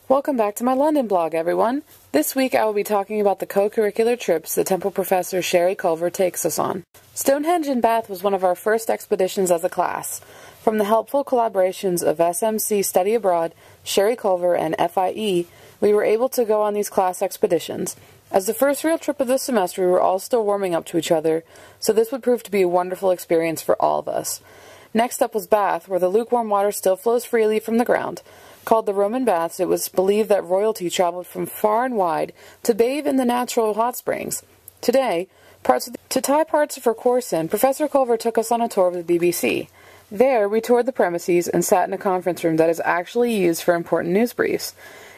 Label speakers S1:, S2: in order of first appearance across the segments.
S1: Welcome back to my London blog, everyone. This week I will be talking about the co-curricular trips that Temple professor Sherry Culver takes us on. Stonehenge in Bath was one of our first expeditions as a class. From the helpful collaborations of SMC Study Abroad, Sherry Culver, and FIE, we were able to go on these class expeditions. As the first real trip of the semester, we were all still warming up to each other, so this would prove to be a wonderful experience for all of us. Next up was Bath, where the lukewarm water still flows freely from the ground. Called the Roman Baths, it was believed that royalty traveled from far and wide to bathe in the natural hot springs. Today, to tie parts of her course in, Professor Culver took us on a tour of the BBC. There, we toured the premises and sat in a conference room that is actually used for important news briefs.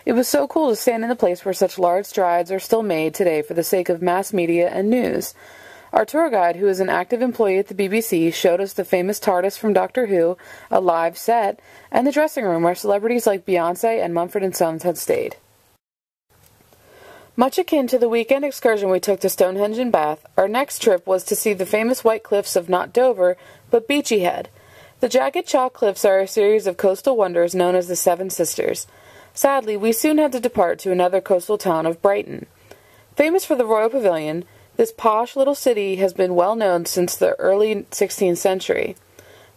S1: It was so cool to stand in a place where such large strides are still made today for the sake of mass media and news. Our tour guide, who is an active employee at the BBC, showed us the famous TARDIS from Doctor Who, a live set, and the dressing room where celebrities like Beyoncé and Mumford & Sons had stayed. Much akin to the weekend excursion we took to Stonehenge in Bath, our next trip was to see the famous white cliffs of not Dover, but Beachy Head. The jagged chalk cliffs are a series of coastal wonders known as the Seven Sisters. Sadly, we soon had to depart to another coastal town of Brighton. Famous for the Royal Pavilion, this posh little city has been well known since the early 16th century.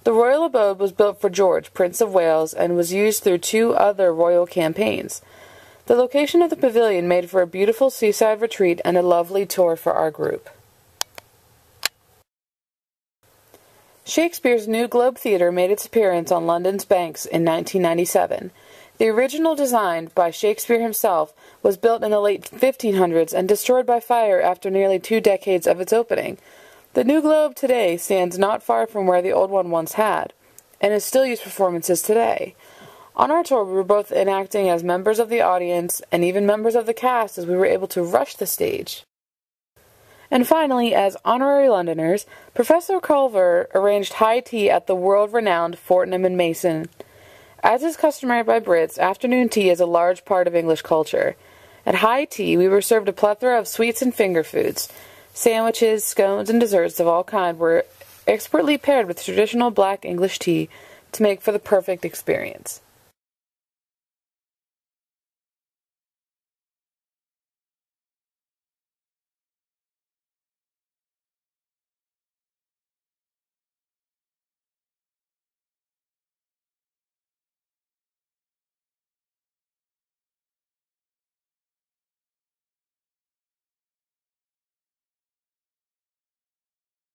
S1: The royal abode was built for George, Prince of Wales, and was used through 2 other royal campaigns. The location of the pavilion made for a beautiful seaside retreat and a lovely tour for our group. Shakespeare's New Globe Theatre made its appearance on London's banks in 1997. The original, designed by Shakespeare himself, was built in the late 1500s and destroyed by fire after nearly 2 decades of its opening. The New Globe today stands not far from where the old one once had, and is still used for performances today. On our tour, we were both enacting as members of the audience and even members of the cast, as we were able to rush the stage. And finally, as honorary Londoners, Professor Culver arranged high tea at the world-renowned Fortnum and Mason. As is customary by Brits, afternoon tea is a large part of English culture. At high tea, we were served a plethora of sweets and finger foods. Sandwiches, scones, and desserts of all kinds were expertly paired with traditional black English tea to make for the perfect experience.